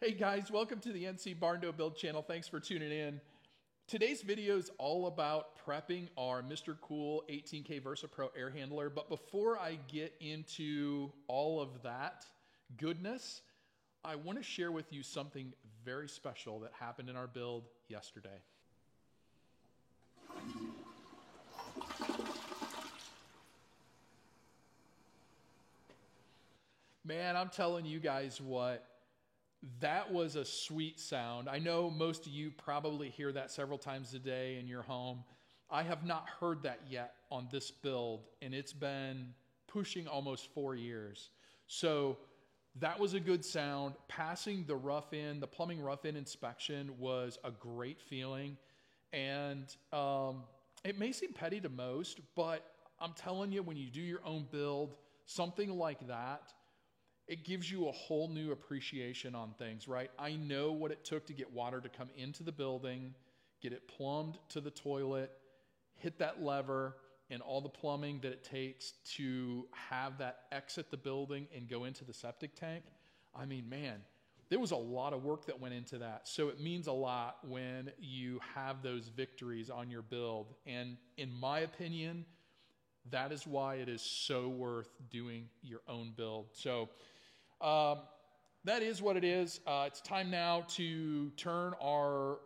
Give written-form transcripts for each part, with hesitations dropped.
Hey guys, welcome to the NC Barn Door Build channel. Thanks for tuning in. Today's video is all about prepping our Mr. Cool 18K Versa Pro air handler. But before I get into all of that goodness, I want to share with you something very special that happened in our build yesterday. Man, I'm telling you guys what, that was a sweet sound. I know most of you probably hear that several times a day in your home. I have not heard that yet on this build, and it's been pushing almost 4 years. So that was a good sound. Passing the rough-in, the plumbing rough-in inspection was a great feeling. And it may seem petty to most, but I'm telling you, when you do your own build, something like that, it gives you a whole new appreciation on things, right? I know what it took to get water to come into the building, get it plumbed to the toilet, hit that lever, and all the plumbing that it takes to have that exit the building and go into the septic tank. I mean, man, there was a lot of work that went into that. So it means a lot when you have those victories on your build. And in my opinion, that is why it is so worth doing your own build. So that is what it is. It's time now to turn our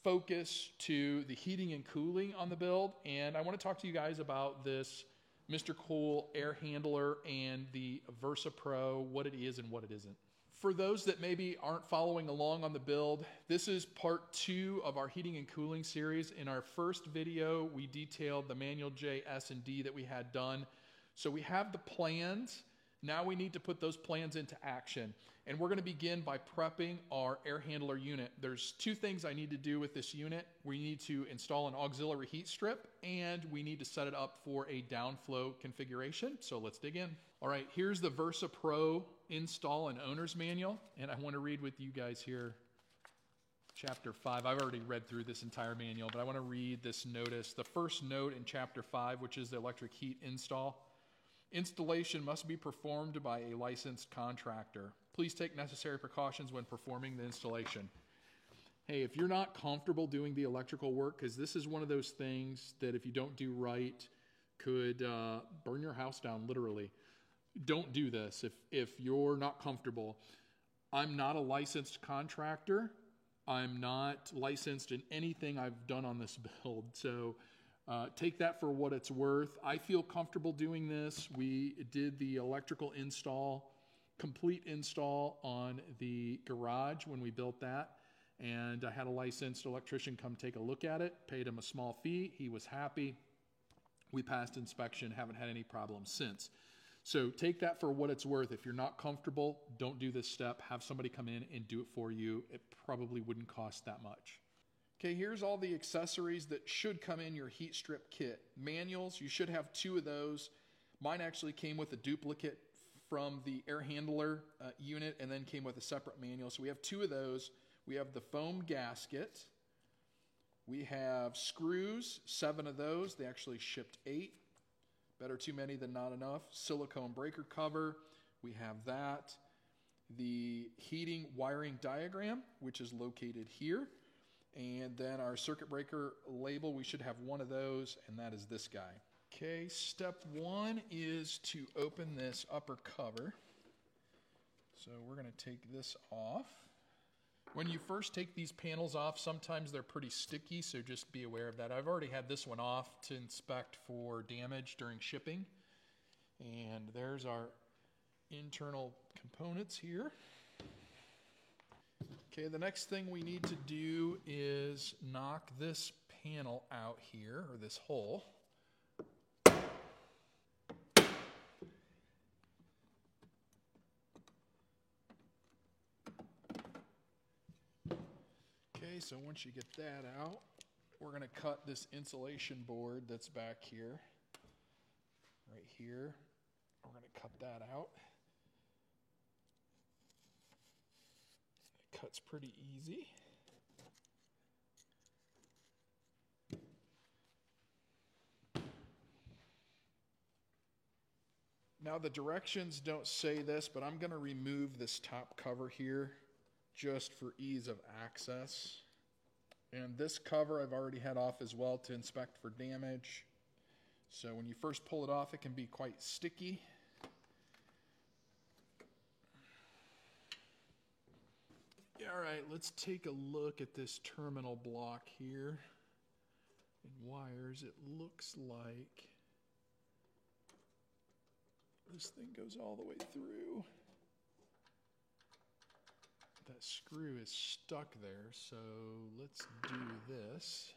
focus to the heating and cooling on the build. And I want to talk to you guys about this Mr. Cool air handler and the Versa Pro, what it is and what it isn't. For those that maybe aren't following along on the build, this is part 2 of our heating and cooling series. In our first video, we detailed the manual J, S, and D that we had done. So we have the plans. Now we need to put those plans into action. And we're going to begin by prepping our air handler unit. There's 2 things I need to do with this unit. We need to install an auxiliary heat strip, and we need to set it up for a downflow configuration. So let's dig in. All right, here's the Versa Pro install and owner's manual. And I want to read with you guys here chapter 5. I've already read through this entire manual, but I want to read this notice. The first note in chapter 5, which is the electric heat install. Installation must be performed by a licensed contractor. Please take necessary precautions when performing the installation. Hey, if you're not comfortable doing the electrical work, because this is one of those things that if you don't do right, could burn your house down, literally. Don't do this if you're not comfortable. I'm not a licensed contractor. I'm not licensed in anything I've done on this build, so take that for what it's worth. I feel comfortable doing this. We did the electrical install, complete install on the garage when we built that. And I had a licensed electrician come take a look at it, paid him a small fee. He was happy. We passed inspection, haven't had any problems since. So take that for what it's worth. If you're not comfortable, don't do this step. Have somebody come in and do it for you. It probably wouldn't cost that much. Okay, here's all the accessories that should come in your heat strip kit. Manuals, you should have 2 of those. Mine actually came with a duplicate from the air handler unit and then came with a separate manual. So we have 2 of those. We have the foam gasket. We have screws, 7 of those. They actually shipped 8. Better too many than not enough. Silicone breaker cover. We have that. The heating wiring diagram, which is located here. And then our circuit breaker label, we should have 1 of those, and that is this guy. Okay, step 1 is to open this upper cover. So we're going to take this off. When you first take these panels off, sometimes they're pretty sticky, so just be aware of that. I've already had this one off to inspect for damage during shipping. And there's our internal components here. Okay, the next thing we need to do is knock this panel out here, or this hole. Okay, so once you get that out, we're going to cut this insulation board that's back here, right here. We're going to cut that out. Cuts pretty easy. Now the directions don't say this, but I'm going to remove this top cover here just for ease of access. And this cover I've already had off as well to inspect for damage. So when you first pull it off, it can be quite sticky. All right, let's take a look at this terminal block here. In wires, it looks like this thing goes all the way through. That screw is stuck there, so let's do this.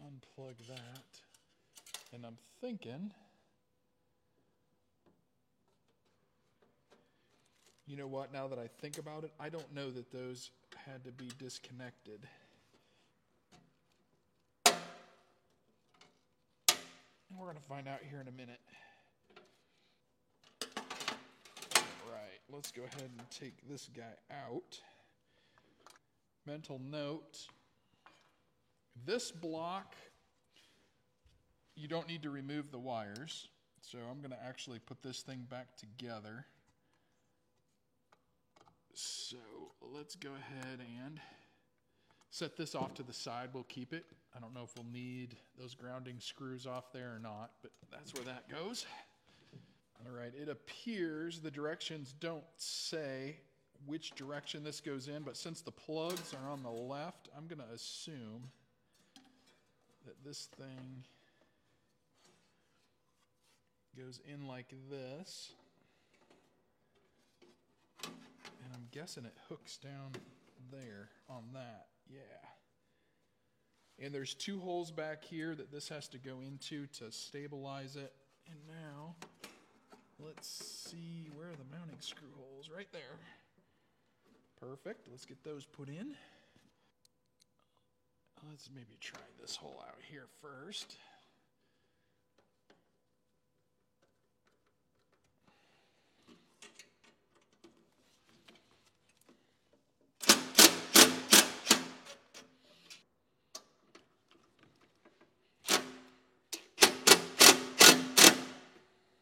Unplug that, and I'm thinking, you know what, now that I think about it, I don't know that those had to be disconnected. And we're going to find out here in a minute. All right, let's go ahead and take this guy out. Mental note. This block, you don't need to remove the wires. So I'm going to actually put this thing back together. So let's go ahead and set this off to the side. We'll keep it. I don't know if we'll need those grounding screws off there or not, but that's where that goes. All right, it appears the directions don't say which direction this goes in, but since the plugs are on the left, I'm going to assume that this thing goes in like this. And I'm guessing it hooks down there on that. Yeah. And there's two holes back here that this has to go into to stabilize it. And now, let's see, where are the mounting screw holes? Right there. Perfect. Let's get those put in. Let's maybe try this hole out here first.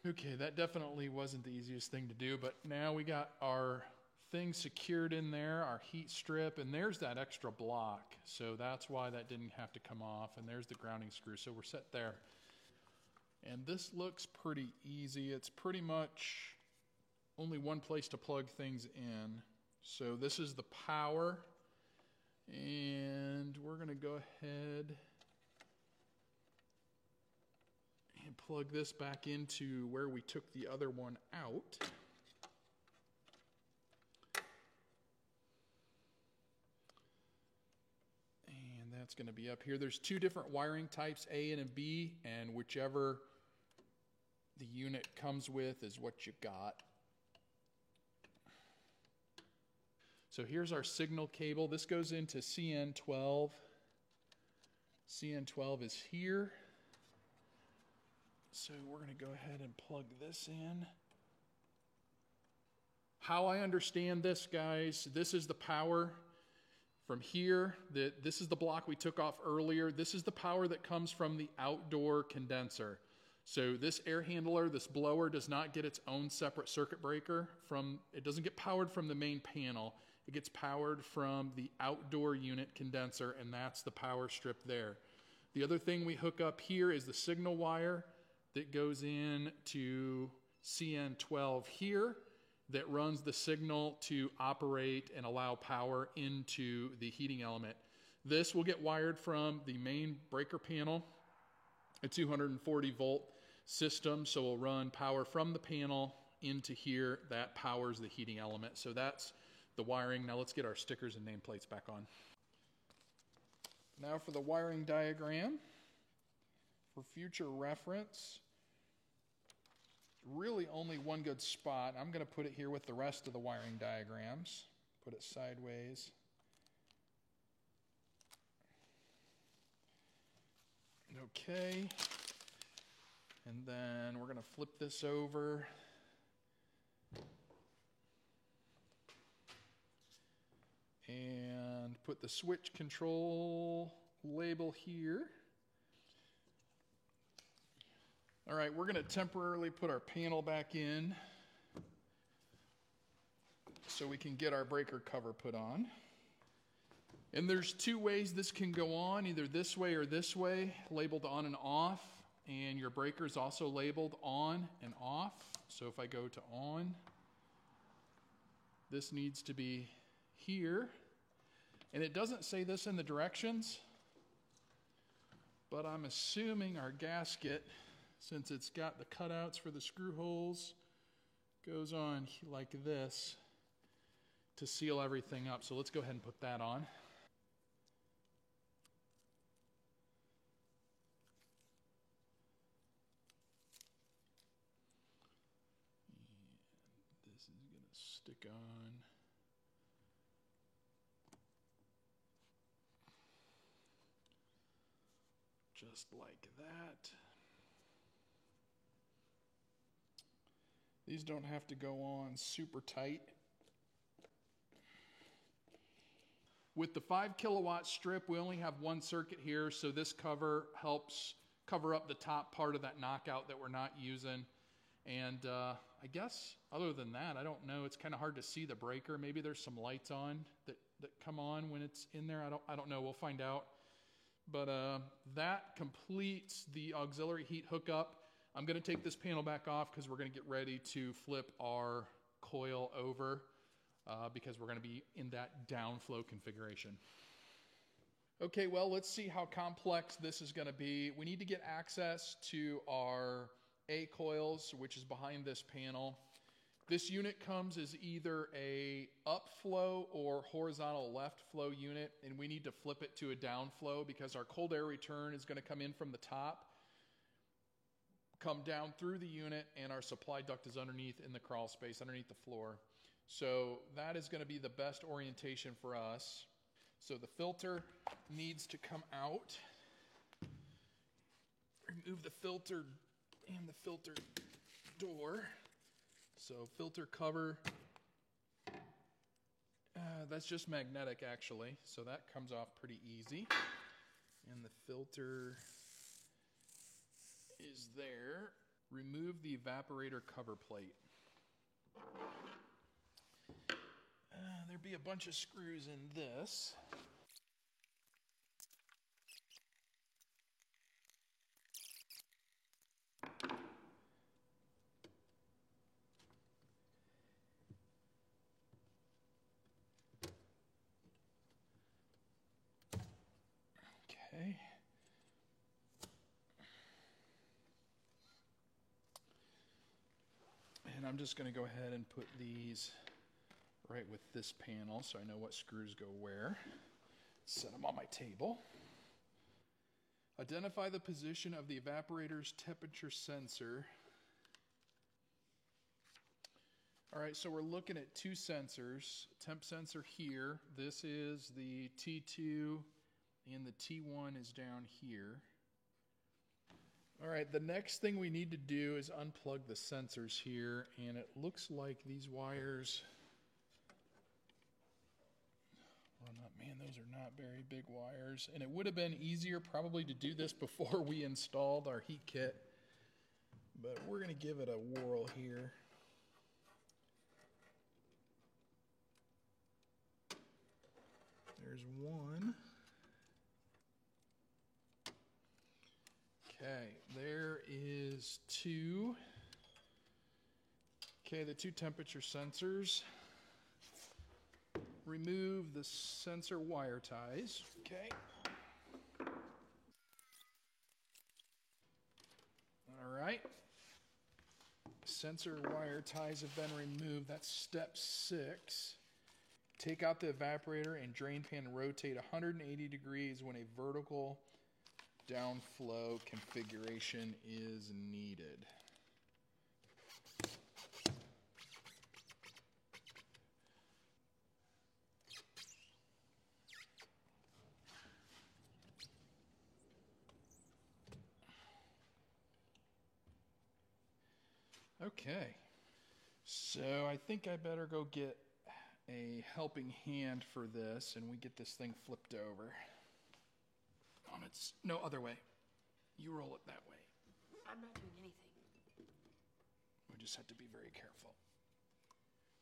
Okay, that definitely wasn't the easiest thing to do, but now we got our thing secured in there, our heat strip, and there's that extra block. So that's why that didn't have to come off, and there's the grounding screw. So we're set there. And this looks pretty easy. It's pretty much only one place to plug things in. So this is the power, and we're going to go ahead and plug this back into where we took the other one out. And that's going to be up here. There's two different wiring types, A and a B, and whichever the unit comes with is what you got. So here's our signal cable. This goes into CN12. CN12 is here. So we're going to go ahead and plug this in. How I understand this, guys, this is the power from here. This is the block we took off earlier. This is the power that comes from the outdoor condenser. So this air handler, this blower, does not get its own separate circuit breaker. It doesn't get powered from the main panel. It gets powered from the outdoor unit condenser, and that's the power strip there. The other thing we hook up here is the signal wire that goes in to CN12 here that runs the signal to operate and allow power into the heating element. This will get wired from the main breaker panel, a 240 volt system, so we'll run power from the panel into here. That powers the heating element. So that's the wiring. Now let's get our stickers and nameplates back on. Now for the wiring diagram. For future reference, really only one good spot. I'm going to put it here with the rest of the wiring diagrams. Put it sideways. Okay. And then we're going to flip this over. put the switch control label here. All right, we're going to temporarily put our panel back in so we can get our breaker cover put on. And there's two ways this can go on, either this way or this way, labeled on and off. And your breaker is also labeled on and off. So if I go to on, this needs to be here. And it doesn't say this in the directions, but I'm assuming our gasket, since it's got the cutouts for the screw holes, goes on like this to seal everything up. So let's go ahead and put that on. And this is going to stick on. Just like that. These don't have to go on super tight. With the 5 kilowatt strip, we only have one circuit here, so this cover helps cover up the top part of that knockout that we're not using. And I guess other than that, I don't know. It's kind of hard to see the breaker. Maybe there's some lights on that come on when it's in there. I don't know. We'll find out. But that completes the auxiliary heat hookup. I'm going to take this panel back off because we're going to get ready to flip our coil over because we're going to be in that downflow configuration. Okay, well, let's see how complex this is going to be. We need to get access to our A coils, which is behind this panel. This unit comes as either a upflow or horizontal left flow unit, and we need to flip it to a downflow because our cold air return is going to come in from the top, come down through the unit, and our supply duct is underneath in the crawl space, underneath the floor. So that is going to be the best orientation for us. So the filter needs to come out. Remove the filter and the filter door. So filter cover, that's just magnetic actually, so that comes off pretty easy. And the filter is there. Remove the evaporator cover plate. There'd be a bunch of screws in this. Okay. And I'm just going to go ahead and put these right with this panel so I know what screws go where. Set them on my table. Identify the position of the evaporator's temperature sensor. All right, so we're looking at two sensors. Temp sensor here. This is the T2 and the T1 is down here. All right, the next thing we need to do is unplug the sensors here, and it looks like these wires, well, man, those are not very big wires, and it would have been easier probably to do this before we installed our heat kit, but we're going to give it a whirl here. There's one. Okay, there is two. Okay, the two temperature sensors. Remove the sensor wire ties. Okay. All right. Sensor wire ties have been removed. That's step 6. Take out the evaporator and drain pan and rotate 180 degrees when a vertical downflow configuration is needed. Okay, so I think I better go get a helping hand for this and we get this thing flipped over. On its, no other way. You roll it that way. I'm not doing anything. We just have to be very careful.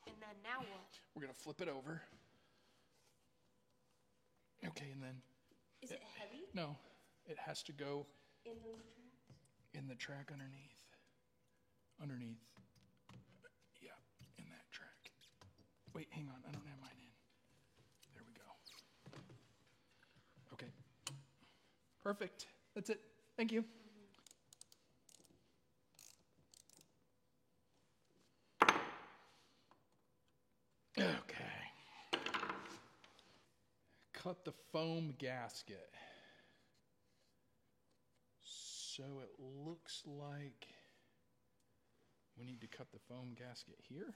And then now what? We're going to flip it over. Okay, and then... Is it heavy? No, it has to go... In those tracks? In the track underneath. Underneath. Yeah, in that track. Wait, hang on, I don't have mine in. There we go. Okay. Perfect. That's it. Thank you. Okay. Cut the foam gasket. So it looks like we need to cut the foam gasket here.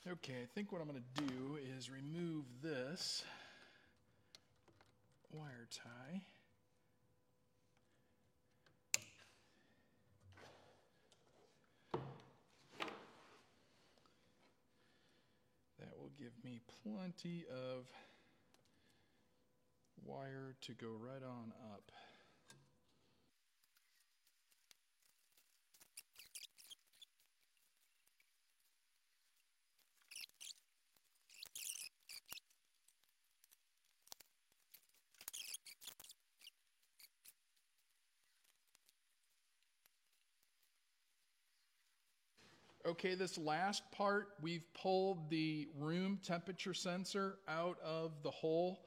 Okay, I think what I'm going to do is remove this wire tie. That will give me plenty of wire to go right on up. Okay, this last part, we've pulled the room temperature sensor out of the hole.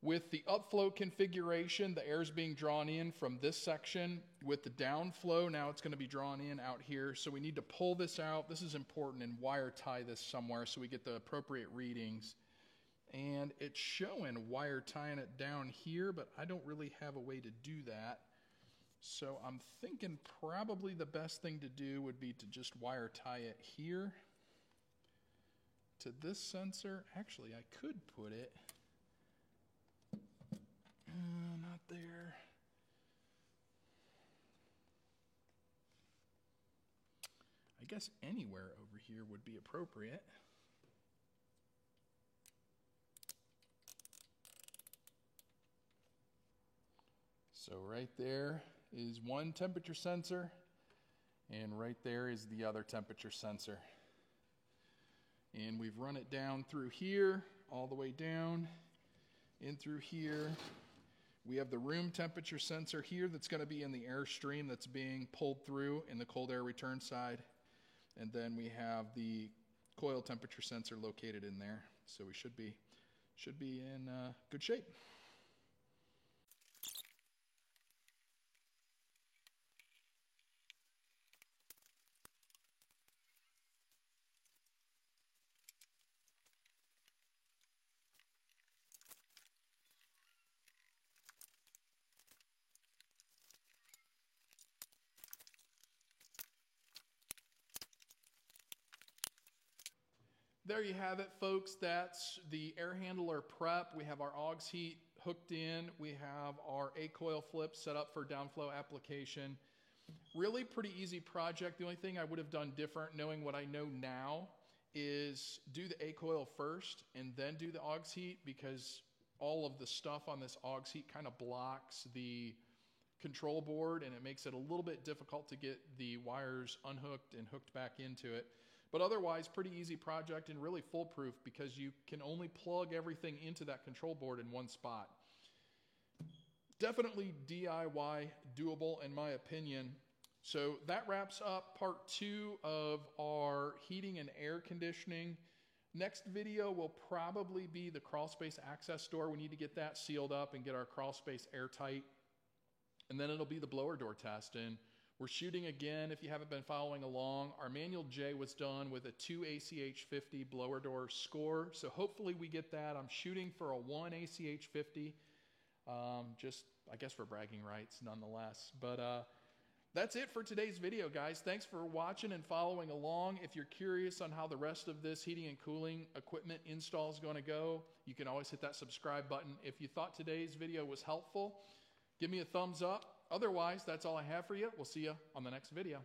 With the upflow configuration, the air is being drawn in from this section. With the downflow, now it's going to be drawn in out here. So we need to pull this out. This is important, and wire tie this somewhere so we get the appropriate readings. And it's showing wire tying it down here, but I don't really have a way to do that. So I'm thinking probably the best thing to do would be to just wire tie it here to this sensor. Actually, I could put it not there. I guess anywhere over here would be appropriate. So right there is one temperature sensor, and right there is the other temperature sensor. And we've run it down through here, all the way down, in through here. We have the room temperature sensor here that's going to be in the airstream that's being pulled through in the cold air return side. And then we have the coil temperature sensor located in there. So we should be in good shape. There you have it, folks. That's the air handler prep. We have our AUX heat hooked in. We have our A-coil flip set up for downflow application. Really pretty easy project. The only thing I would have done different, knowing what I know now, is do the A-coil first and then do the AUX heat, because all of the stuff on this AUX heat kind of blocks the control board and it makes it a little bit difficult to get the wires unhooked and hooked back into it. But otherwise, pretty easy project and really foolproof, because you can only plug everything into that control board in one spot. Definitely DIY doable in my opinion. So that wraps up part 2 of our heating and air conditioning. Next video will probably be the crawl space access door. We need to get that sealed up and get our crawl space airtight. And then it'll be the blower door test. And we're shooting again, if you haven't been following along. Our manual J was done with a 2 ACH 50 blower door score. So hopefully we get that. I'm shooting for a 1 ACH 50. Just, I guess, for bragging rights nonetheless. But that's it for today's video, guys. Thanks for watching and following along. If you're curious on how the rest of this heating and cooling equipment install is going to go, you can always hit that subscribe button. If you thought today's video was helpful, give me a thumbs up. otherwise, that's all I have for you. We'll see you on the next video.